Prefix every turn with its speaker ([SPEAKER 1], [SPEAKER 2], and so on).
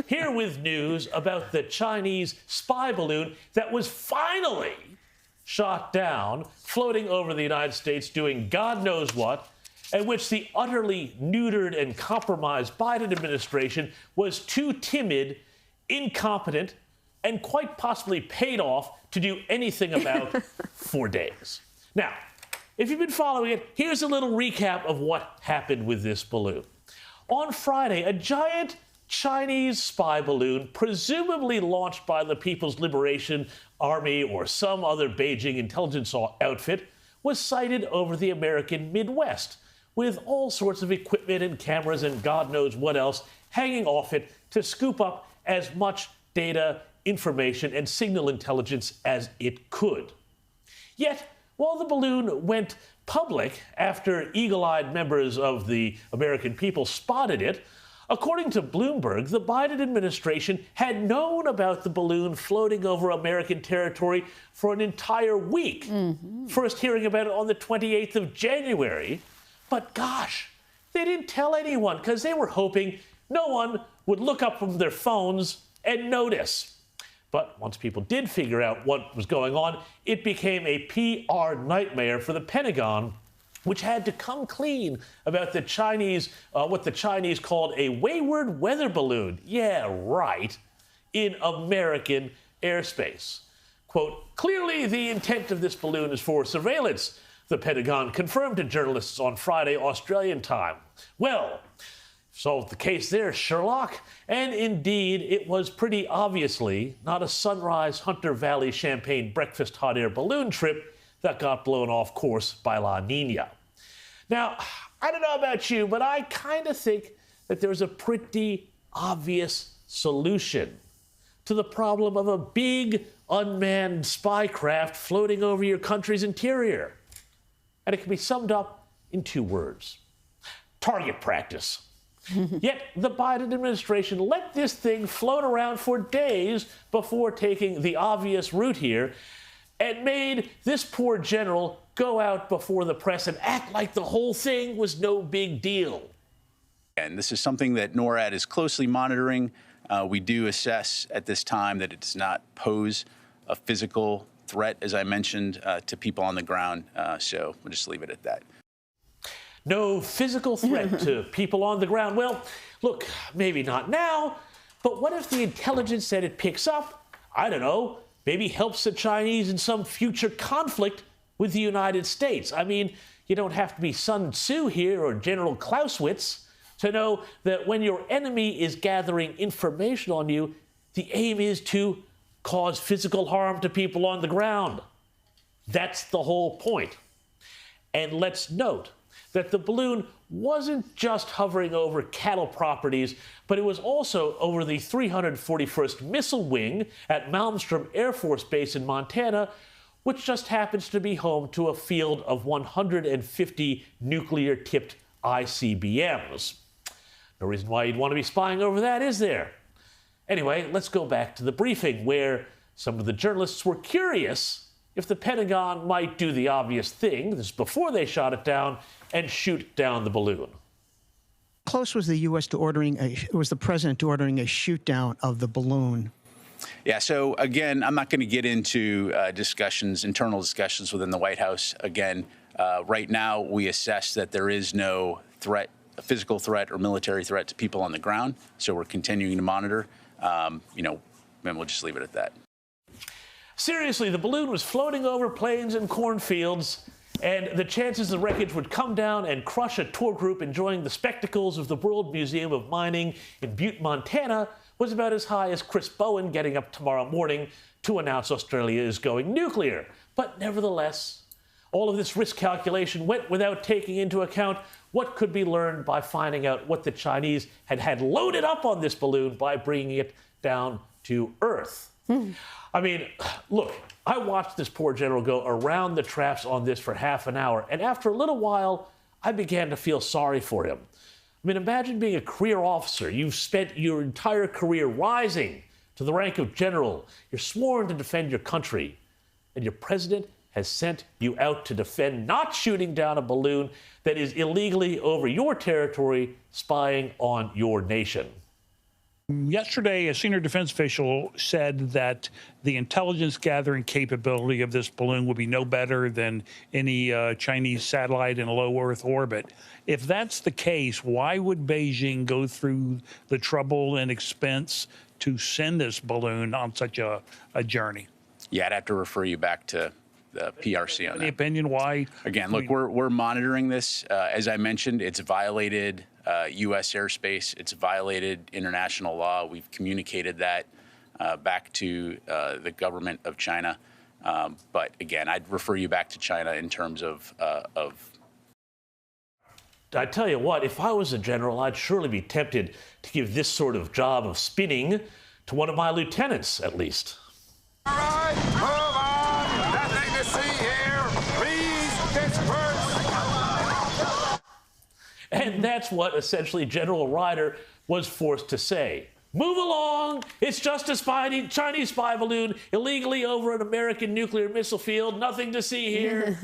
[SPEAKER 1] here with news about the Chinese spy balloon that was finally shot down, floating over the United States, doing God knows what, and which the utterly neutered and compromised Biden administration was too timid, incompetent, and quite possibly paid off to do anything about for days. Now, if you've been following it, here's a little recap of what happened with this balloon. On Friday, a giant Chinese spy balloon, presumably launched by the People's Liberation Army or some other Beijing intelligence outfit, was sighted over the American Midwest, with all sorts of equipment and cameras and God knows what else hanging off it to scoop up as much data, information, and signal intelligence as it could. Yet, while the balloon went public after eagle-eyed members of the American people spotted it, according to Bloomberg, the Biden administration had known about the balloon floating over American territory for an entire week. First hearing about it on the 28th of January. But gosh, they didn't tell anyone because they were hoping no one would look up from their phones and notice. But once people did figure out what was going on, it became a PR nightmare for the Pentagon, which had to come clean about the Chinese, what the Chinese called a wayward weather balloon. Yeah, right, in American airspace. Quote, clearly the intent of this balloon is for surveillance, the Pentagon confirmed to journalists on Friday, Australian time. Well, solved the case there, Sherlock. And indeed, it was pretty obviously not a Sunrise Hunter Valley Champagne breakfast hot air balloon trip that got blown off course by La Nina. Now, I don't know about you, but I kind of think that there's a pretty obvious solution to the problem of a big unmanned spy craft floating over your country's interior. And it can be summed up in 2 words: target practice. Yet the Biden administration let this thing float around for days before taking the obvious route here and made this poor general go out before the press and act like the whole thing was no big deal.
[SPEAKER 2] And this is something that NORAD is closely monitoring. We do assess at this time that it does not pose a physical threat, as I mentioned, to people on the ground. So we'll just leave it at that.
[SPEAKER 1] No physical threat to people on the ground. Well, look, maybe not now, but what if the intelligence that it picks up, I don't know, maybe helps the Chinese in some future conflict with the United States? I mean, you don't have to be Sun Tzu here or General Clausewitz to know that when your enemy is gathering information on you, the aim is to cause physical harm to people on the ground. That's the whole point. And let's note that the balloon wasn't just hovering over cattle properties, but it was also over the 341st Missile Wing at Malmstrom Air Force Base in Montana, which just happens to be home to a field of 150 nuclear-tipped ICBMs. No reason why you'd want to be spying over that, is there? Anyway, let's go back to the briefing, where some of the journalists were curious if the Pentagon might do the obvious thing, this is before they shot it down, and shoot down the balloon.
[SPEAKER 3] Close was the U.S. to ordering was the president to ordering a shoot down of the balloon?
[SPEAKER 2] Yeah, so again, I'm not going to get into internal discussions within the White House. Again, right now we assess that there is no threat, a physical threat or military threat to people on the ground. So we're continuing to monitor, and we'll just leave it at that.
[SPEAKER 1] Seriously, the balloon was floating over plains and cornfields, and the chances the wreckage would come down and crush a tour group enjoying the spectacles of the World Museum of Mining in Butte, Montana, was about as high as Chris Bowen getting up tomorrow morning to announce Australia is going nuclear. But nevertheless, all of this risk calculation went without taking into account what could be learned by finding out what the Chinese had loaded up on this balloon by bringing it down to Earth. I mean, look, I watched this poor general go around the traps on this for half an hour, and after a little while, I began to feel sorry for him. I mean, imagine being a career officer. You've spent your entire career rising to the rank of general. You're sworn to defend your country, and your president has sent you out to defend not shooting down a balloon that is illegally over your territory, spying on your nation.
[SPEAKER 4] Yesterday, a senior defense official said that the intelligence gathering capability of this balloon would be no better than any Chinese satellite in a low Earth orbit. If that's the case, why would Beijing go through the trouble and expense to send this balloon on such a journey?
[SPEAKER 2] Yeah, I'd have to refer you back to the PRC on
[SPEAKER 4] Any
[SPEAKER 2] that.
[SPEAKER 4] opinion why?
[SPEAKER 2] Again, look, we're monitoring this. As I mentioned, it's violated U.S. airspace. It's violated international law. We've communicated that back to the government of China. But again, I'd refer you back to China in terms of.
[SPEAKER 1] I tell you what, if I was a general, I'd surely be tempted to give this sort of job of spinning to one of my lieutenants, at least.
[SPEAKER 5] All right, move on. Nothing to see here. Please disperse.
[SPEAKER 1] And that's what essentially General Ryder was forced to say. Move along. It's just a Chinese spy balloon illegally over an American nuclear missile field. Nothing to see here.